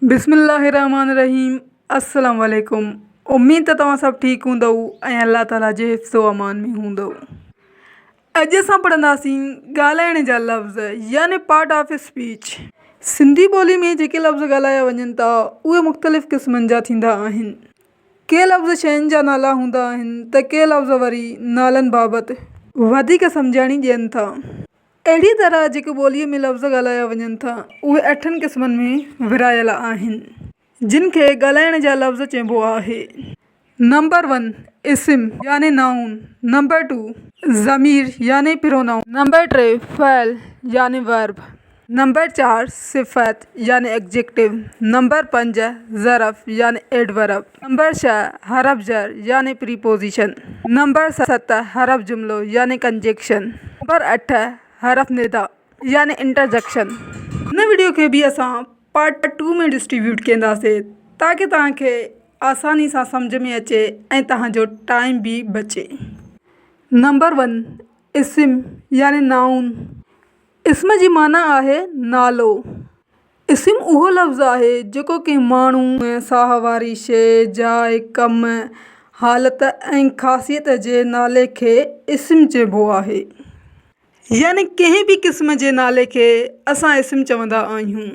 बिस्मिल्लाहिर्रहमानिर्रहीम। अस्सलाम वालेकुम। उम्मीद त तव्हां सभु ठीकु हूंदव ऐं अल्लाह ताला जे हिफ़्ज़ो अमान में हूंदव। अॼु असां पढ़ंदासीं ॻाल्हाइण जा लफ़्ज़ यानी पार्ट ऑफ स्पीच। सिंधी ॿोली में जेके लफ़्ज़ ॻाल्हाया वञनि था उहे मुख़्तलिफ़ क़िस्मनि जा थींदा आहिनि। के लफ़्ज़ शयुनि जा नाला हूंदा आहिनि त के लफ़्ज़ वरी नालनि बाबति वधीक सम्झाणी ॾियनि था। अहिड़ी तरह जेके ॿोलीअ में लफ़्ज़ ॻाल्हाया वञनि था उहे 8 क़िस्मनि में विरायल आहिनि जिन खे ॻाल्हाइण जा लफ़्ज़ चइबो आहे। नंबर 1 इस्म यानी नाउन। नंबर 2 ज़मीर यानी प्रोनाउन। नंबर 3 फ़इल यानी वर्ब। नंबर 4 सिफ़त यानी एडजेक्टिव। नंबर 5 ज़रफ़ यानी एडवर्ब। नंबर 6 हरफ जर यानी प्रीपोजिशन। नंबर 7 हरफ जुमलो यानी कंजक्शन। नंबर 8 हरफ निदा यानी इंटरजेक्शन। हिन वीडियो खे बि असां पार्ट 2 में डिस्ट्रीब्यूट कंदासीं ताकि तव्हांखे आसानी सां सम्झ में अचे ऐं तव्हांजो टाइम बि बचे। नंबर 1 इस्म यानी नाउन। इस्म जी माना आहे नालो। इस्म उहो लफ़्ज़ आहे जेको कंहिं माण्हू साह वारी शइ जाइ कम हालत ऐं ख़ासियत जे नाले खे इस्म चइबो आहे। यानी कंहिं बि क़िस्म जे नाले खे असां इस्म चवंदा आहियूं।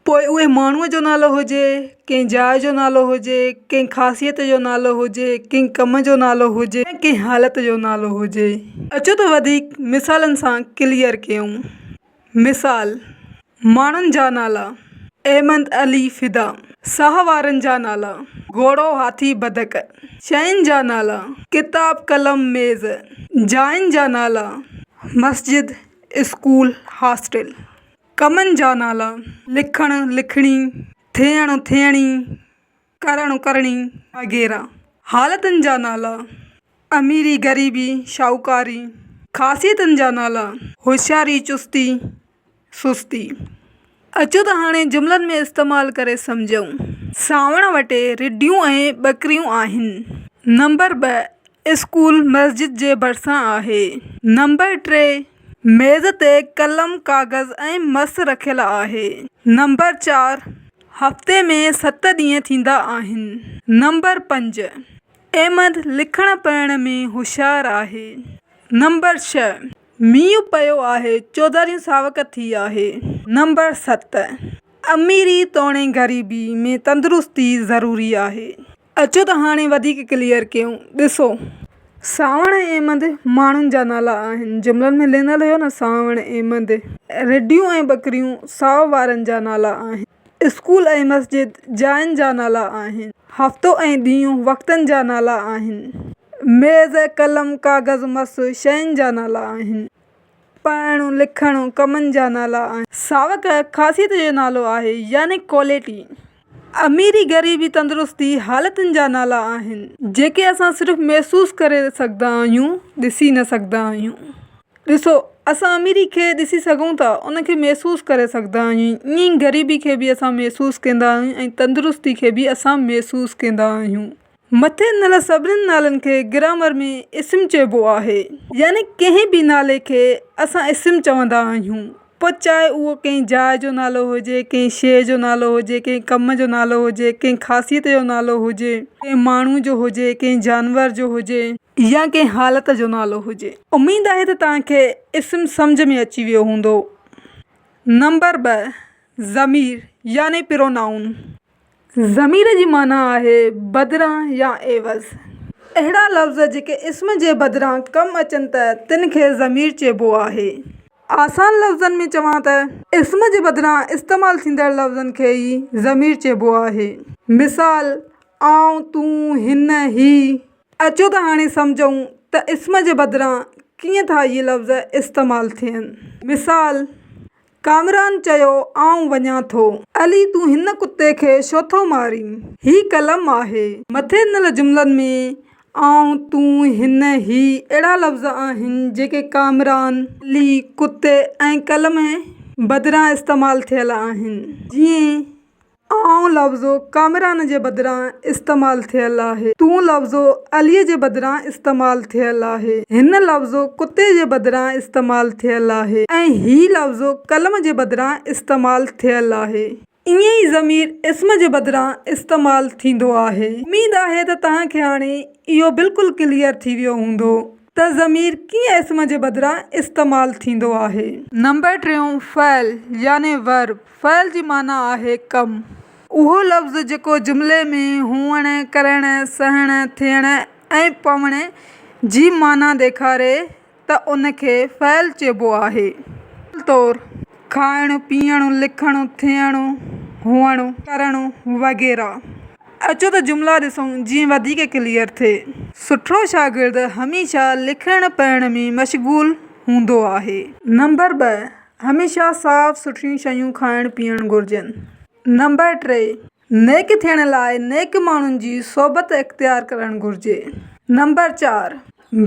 पोइ उहे माण्हूअ जो नालो हुजे, कंहिं जाइ जो नालो हुजे, कंहिं ख़ासियत जो नालो हुजे, कंहिं कम जो नालो हुजे, कंहिं हालत जो नालो हुजे। अचो त वधीक मिसालनि सां क्लियर कयूं। मिसाल माण्हुनि जा नाला अहमद अली फ़िदा। साह वारनि जा नाला घोड़ो हाथी बदक। शयुनि जा नाला किताब कलम मेज़। जायुनि जा नाला मस्जिद स्कूल हॉस्टल। कमनि जा नाला लिखणु लिखणी थियणु थियणी करणु करणी वग़ैरह। हालतुनि जा नाला अमीरी ग़रीबी शाहूकारी। ख़ासियतुनि जा नाला होशियारी चुस्ती सुस्ती। अचो त हाणे जुमलनि में इस्तेमालु करे सम्झूं। सावण वटि रिढियूं ऐं ॿकरियूं आहिनि। नंबर 2 स्कूल मस्जिद जे भरिसां आहे। नंबर 3 मेज़ ते कलम काग़ज़ ऐं मस रखियल आहे। नंबर 4 हफ़्ते में 7 ॾींहं थींदा आहिनि। नंबर 5 अहमद लिखण पढ़ण में होशियारु आहे। नंबर 6 मींहुं पियो आहे चौधारियूं सावक थी आहे। नंबर 7 अमीरी तोड़े ग़रीबी में तंदुरुस्ती ज़रूरी आहे। अचो त हाणे वधीक क्लियर कयूं। ॾिसो सावण अहमद माण्हुनि जा नाला आहिनि। जुमलनि में ॾिनल हुयो न सावण अहमद। रिढियूं ऐं ॿकरियूं साह वारनि जा नाला आहिनि। स्कूल ऐं मस्जिद जायुनि जा नाला आहिनि। हफ़्तो ऐं ॾींहं वक़्तनि जा नाला आहिनि। मेज़ कलम काग़ज़ मस शयुनि जा नाला आहिनि। पढ़णु लिखणु कमनि जा नाला आहिनि। सावक ख़ासियत जो नालो आहे यानी क्वालिटी। अमीरी ग़रीबी तंदुरुस्ती हालतुनि जा नाला आहिनि जेके असां सिर्फ़ु महसूसु करे सघंदा आहियूं ॾिसी न सघंदा आहियूं। ॾिसो असां अमीरी खे ॾिसी सघूं था उनखे महसूसु करे सघंदा आहियूं। ईअं ग़रीबी खे बि असां महसूसु कंदा आहियूं ऐं तंदुरुस्ती खे बि असां महसूसु कंदा आहियूं। मथे ॾिनल सभिनीनि नालनि खे ग्रामर में इस्म चइबो आहे। यानी कंहिं बि नाले खे असां इस्म चवंदा आहियूं। पोइ चाहे उहो कंहिं जाइ जो नालो हुजे, कंहिं शइ जो नालो हुजे, कंहिं कम जो नालो हुजे, कंहिं ख़ासियत जो नालो हुजे, कंहिं माण्हू जो हुजे, कंहिं जानवर जो हुजे या कंहिं हालत जो नालो हुजे। उमेद आहे त तव्हांखे इस्म सम्झ में अची वियो हूंदो। नंबर 2 ज़मीर यानी प्रोनाउन। ज़मीर जी माना आहे बदिरां या एवज़। अहिड़ा लफ़्ज़ जेके इस्म जे बदिरां कमु अचनि त तिन खे ज़मीर चइबो आहे। आसान लफ़्ज़नि में चवां त इस्म जे बदिरां इस्तेमालु थींदड़ लफ़्ज़नि खे ई ज़मीर चइबो आहे। मिसाल आउं तूं हिन ही। अचो त हाणे सम्झूं त इस्म जे बदिरां कीअं था इहे लफ़्ज़ इस्तेमालु थियनि। मिसाल कामरान चयो आउं वञां थो। अली तूं हिन कुते खे छो थो मारीं। ही कलम आहे। मथे ॾिनल जुमलनि में आउं तूं हिन ही अहिड़ा लफ़्ज़ आहिनि जेके कामरान अली कुते ऐं कलम बदिरां इस्तेमालु थियल आहिनि। जीअं आउं लफ़्ज़ो कामरान जे बदिरां इस्तेमालु थियल आहे। तूं लफ़्ज़ो अलीअ जे बदिरां इस्तेमालु थियल आहे। हिन लफ़्ज़ो कुते जे बदिरां इस्तेमालु थियल आहे ऐं ही लफ़्ज़ो कलम जे बदिरां इस्तेमालु थियल आहे। ईअं ई ज़मीर इस्म जे बदिरां इस्तेमालु थींदो आहे। उमेद आहे त तव्हांखे हाणे इहो बिल्कुलु क्लियर थी वियो हूंदो त ज़मीर कीअं इस्म जे बदिरां इस्तेमालु थींदो आहे। नंबर 3 फ़इल याने वर्ब। फ़इल जी माना आहे कमु। उहो लफ़्ज़ जेको जुमिले में हुअण, करण, सहण, थियण ऐं पवण जी माना ॾेखारे त उनखे फ़इल चइबो आहे। तौरु खाइणु, पीअणु, लिखणु, थियणु, हुअणु, करणु वग़ैरह। अचो त जुमिला ॾिसूं जीअं वधीक क्लियर थिए। सुठो शागिर्द हमेशह लिखण पढ़ण में मशगूल हूंदो आहे। नंबर 2 हमेशह साफ़ सुथरियूं शयूं खाइण पीअण घुरिजनि। नंबर 3 नेक थियण लाइ नेक माण्हुनि जी सोबत इख़्तियार करणु घुरिजे। नंबर 4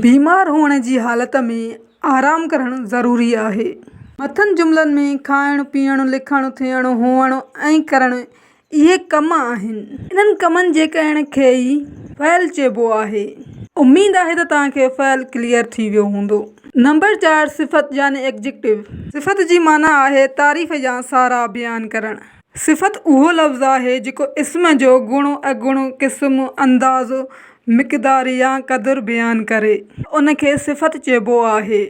बीमार हुअण जी हालत में आराम करणु ज़रूरी आहे। मथनि जुमिलनि में खाइणु, पीअणु, लिखणु, थियणु, हुअणु ऐं करणु इहे कम आहिनि। इन्हनि कमनि जे करण खे ई फ़इल चइबो आहे। उमेद आहे त तव्हांखे फ़इल क्लियर थी वियो हूंदो। नंबर 4 सिफ़त यानी एग्जेक्टिव। सिफ़त जी माना आहे तारीफ़ या साराह बयानु करणु। सिफ़त उहो लफ़्ज़ आहे जेको इस्म जो गुण, अगुण, क़िस्म, अंदाज़, मिक़दार या क़दुरु बयानु करे उनखे सिफ़त चइबो आहे।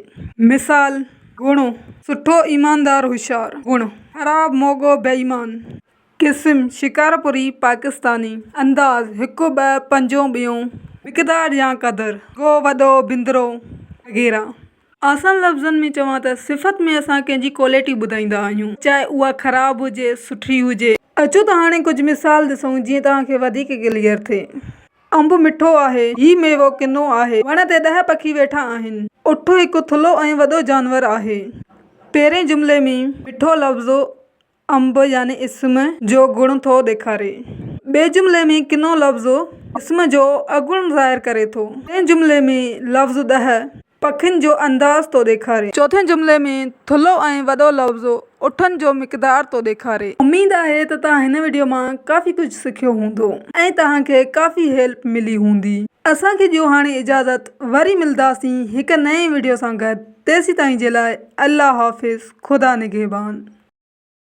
मिसाल गुण सुठो, ईमानदार, होशियारु। गुण ख़राब, मोगो, बेईमान। क़िस्म शिकारपुरी, पाकिस्तानी। अंदाज़ 1, 2, 5, ॿियों। मिक़दार या क़दुरु गो, वॾो, बिंदरो वग़ैरह। आसान लफ़्ज़नि में चवां त सिफ़त में असां कंहिंजी क्वालिटी ॿुधाईंदा आहियूं, चाहे उहा ख़राबु हुजे, सुठी हुजे। अचो त हाणे कुझु मिसाल ॾिसूं जीअं तव्हांखे वधीक क्लियर थिए। अंब मिठो आहे, हीउ मेवो किनो आहे, वण ते 10 पखी वेठा आहिनि, उठ हिकु थुल्हो ऐं वॾो जानवर आहे। पहिरें जुमिले में मिठो लफ़्ज़ अंब यानी इस्म जो गुण थो ॾेखारे। ॿिए जुमिले में किनो लफ़्ज़ इस्म जो अगुण ज़ाहिर करे थो। टिएं जुमिले में लफ़्ज़ 10 पखियुनि जो अंदाज़ थो ॾेखारे। चौथे जुमिले में थुल्हो ऐं वॾो लफ़्ज़ उठनि जो मिक़दार थो ॾेखारे। उमेद आहे त तव्हां हिन वीडियो मां काफ़ी कुझु सिखियो हूंदो ऐं तव्हांखे काफ़ी हेल्प मिली हूंदी। असांखे ॾियो हाणे इजाज़त, वरी मिलंदासीं हिकु नए वीडियो सां गॾु। तेसीं ताईं जे लाइ अल्लाह हाफ़िज़, ख़ुदा निगहबान।